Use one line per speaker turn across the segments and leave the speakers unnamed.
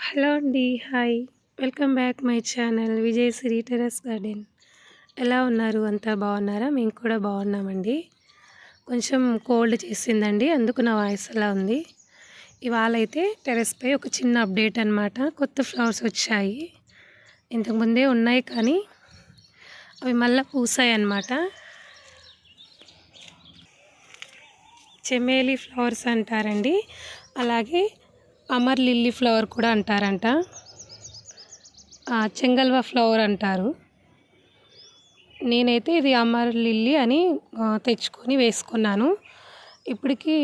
Hello అండి. Hi. Welcome back my channel Vijayashri terrace garden. ఎలా ఉన్నారు? అంతా బాగున్నారా? మేము కూడా బాగున్నామండి. కొంచెం కోల్డ్ చేసిందండి, అందుకు నా వాయిస్ అలా ఉంది. ఇవాళ అయితే టెర్రస్పై ఒక చిన్న అప్డేట్ అనమాట. కొత్త ఫ్లవర్స్ వచ్చాయి. ఇంతకుముందే ఉన్నాయి కానీ అవి మళ్ళీ పూసాయి అన్నమాట. చెమేలి ఫ్లవర్స్ అంటారండి, అలాగే అమర్ లిల్లీ ఫ్లవర్ కూడా అంటారంట, చెంగల్వ ఫ్లవర్ అంటారు. నేనైతే ఇది అమర్ లిల్లీ అని తెచ్చుకొని వేసుకున్నాను. ఇప్పటికి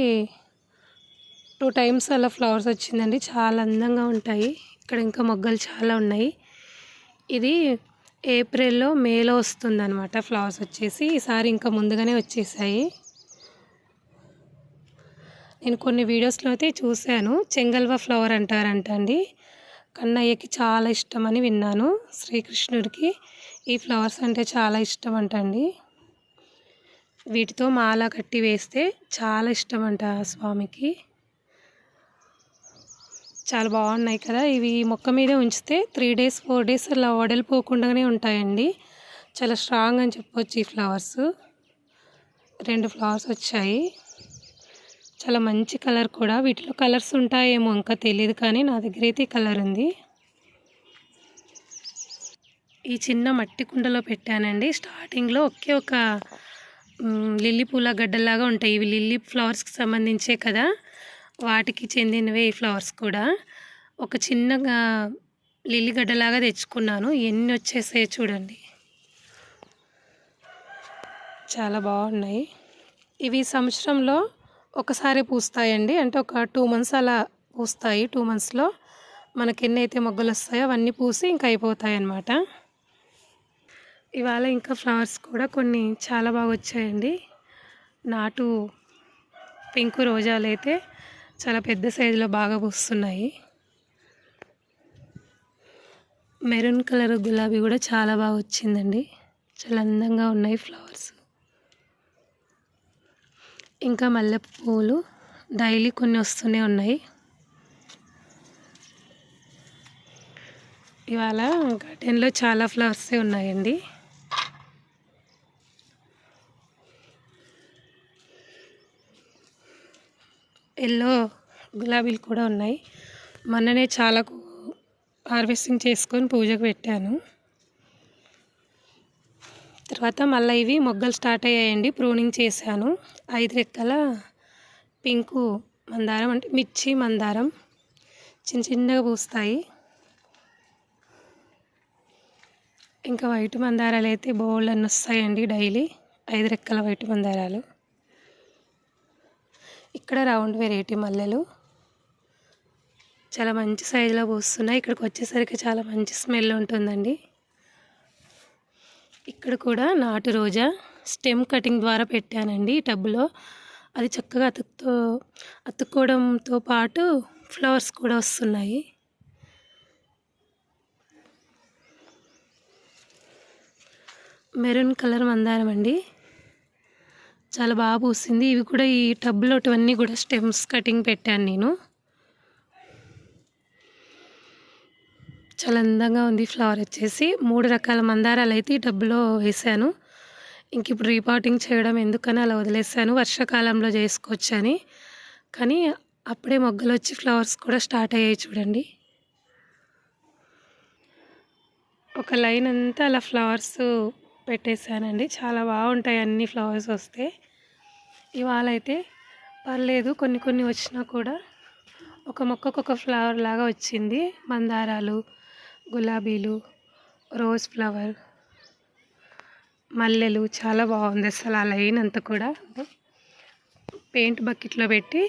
2 టైమ్స్ అలా ఫ్లవర్స్ వచ్చిందండి. చాలా అందంగా ఉంటాయి. ఇక్కడ ఇంకా మొగ్గలు చాలా ఉన్నాయి. ఇది ఏప్రిల్లో మేలో వస్తుందన్నమాట ఫ్లవర్స్ వచ్చేసి. ఈసారి ఇంకా ముందుగానే వచ్చేసాయి. నేను కొన్ని వీడియోస్లో అయితే చూశాను. చెంగల్వ ఫ్లవర్ అంటారంట అండి. కన్నయ్యకి చాలా ఇష్టమని విన్నాను. శ్రీకృష్ణుడికి ఈ ఫ్లవర్స్ అంటే చాలా ఇష్టం అంటండి. వీటితో మాల కట్టి వేస్తే చాలా ఇష్టం అంట స్వామికి. చాలా బాగున్నాయి కదా. ఇవి మొక్క మీదే ఉంచితే 3 డేస్ 4 డేస్ అలా వడలిపోకుండానే ఉంటాయండి. చాలా స్ట్రాంగ్ అని చెప్పొచ్చు ఈ ఫ్లవర్స్. 2 ఫ్లవర్స్ వచ్చాయి. చాలా మంచి కలర్ కూడా. వీటిలో కలర్స్ ఉంటాయేమో ఇంకా తెలియదు, కానీ నా దగ్గర అయితే ఈ కలర్ ఉంది. ఈ చిన్న మట్టి కుండలో పెట్టానండి. స్టార్టింగ్లో ఒక లిల్లీ పూల గడ్డలాగా ఉంటాయి. ఇవి లిల్లీ ఫ్లవర్స్కి సంబంధించే కదా, వాటికి చెందినవే ఈ ఫ్లవర్స్ కూడా. ఒక చిన్నగా లిల్లీ గడ్డలాగా తెచ్చుకున్నాను. ఎన్ని వచ్చేసాయో చూడండి, చాలా బాగున్నాయి. ఇవి సంవత్సరంలో ఒకసారి పూస్తాయండి. అంటే ఒక 2 మంత్స్ అలా పూస్తాయి. 2 మంత్స్లో మనకి ఎన్నైతే మొగ్గలు వస్తాయో అవన్నీ పూసి ఇంకా అయిపోతాయి అన్నమాట. ఇవాళ ఇంకా ఫ్లవర్స్ కూడా కొన్ని చాలా బాగా వచ్చాయండి. నాటు పింక్ రోజాలు అయితే చాలా పెద్ద సైజులో బాగా పూస్తున్నాయి. మెరూన్ కలర్ గులాబీ కూడా చాలా బాగా వచ్చిందండి. చాలా అందంగా ఉన్నాయి ఫ్లవర్స్. ఇంకా మల్లెపూ పూలు డైలీ కొన్ని వస్తూనే ఉన్నాయి. ఇవాళ గార్డెన్లో చాలా ఫ్లవర్సే ఉన్నాయండి. ఎల్లో గులాబీలు కూడా ఉన్నాయి. మొన్ననే చాలా హార్వెస్టింగ్ చేసుకొని పూజకు పెట్టాను. తర్వాత మళ్ళీ ఇవి మొగ్గలు స్టార్ట్ అయ్యాయండి. ప్రూనింగ్ చేశాను. 5 రెక్కల పింకు మందారం, అంటే మిర్చి మందారం, చిన్న చిన్నగా పూస్తాయి. ఇంకా వైట్ మందారాలు అయితే బోల్డ్ అన్నీ వస్తాయండి డైలీ. 5 రెక్కల వైట్ మందారాలు. ఇక్కడ రౌండ్ వెరైటీ మల్లెలు చాలా మంచి సైజులో పూస్తున్నాయి. ఇక్కడికి వచ్చేసరికి చాలా మంచి స్మెల్ ఉంటుందండి. ఇక్కడ కూడా నాటు రోజా స్టెమ్ కటింగ్ ద్వారా పెట్టానండి ఈ టబ్లో. అది చక్కగా అతుక్కోవడంతో పాటు ఫ్లవర్స్ కూడా వస్తున్నాయి. మెరూన్ కలర్ మందారం అండి, చాలా బాగా పూసింది. ఇవి కూడా ఈ టబ్లో ఇవన్నీ కూడా స్టెమ్స్ కటింగ్ పెట్టాను నేను. చాలా అందంగా ఉంది ఫ్లవర్ వచ్చేసి. 3 రకాల మందారాలు అయితే ఈ టబ్లో వేసాను. ఇంక ఇప్పుడు రీపాటింగ్ చేయడం ఎందుకని అలా వదిలేసాను. వర్షాకాలంలో చేసుకోవచ్చని. కానీ అప్పుడే మొగ్గలు వచ్చి ఫ్లవర్స్ కూడా స్టార్ట్ అయ్యాయి చూడండి. ఒక లైన్ అంతా అలా ఫ్లవర్స్ పెట్టేశానండి. చాలా బాగుంటాయి అన్ని ఫ్లవర్స్ వస్తే. ఇవాళ అయితే పర్లేదు, కొన్ని కొన్ని వచ్చినా కూడా ఒక మొక్కకు ఒక ఫ్లవర్ లాగా వచ్చింది. మందారాలు, గులాబీలు, రోజ్ ఫ్లవర్, మల్లెలు చాలా బాగుంది అసలు. ఆ లైన్ అంతా కూడా పెయింట్ బకెట్లో పెట్టి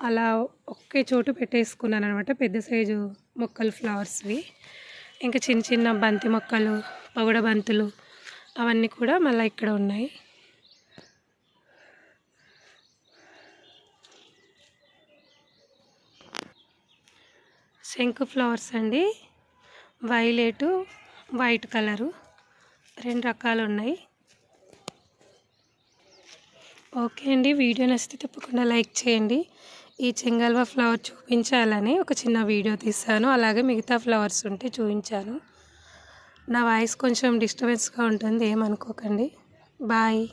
అలా ఒకే చోటు పెట్టేసుకున్నాను అనమాట. పెద్ద సైజు మొక్కలు ఫ్లవర్స్వి. ఇంకా చిన్న చిన్న బంతి మొక్కలు, పగుడ బంతులు అవన్నీ కూడా మళ్ళీ ఇక్కడ ఉన్నాయి. శంకు ఫ్లవర్స్ అండి, వైలెట్, వైట్ కలరు 2 రకాలు ఉన్నాయి. ఓకే అండి, వీడియో నచ్చితే తప్పకుండా లైక్ చేయండి. ఈ చెంగల్వ ఫ్లవర్ చూపించాలని ఒక చిన్న వీడియో తీశాను. అలాగే మిగతా ఫ్లవర్స్ ఉంటే చూపించాను. నా వాయిస్ కొంచెం డిస్టర్బెన్స్గా ఉంటుంది, ఏమనుకోకండి. బాయ్.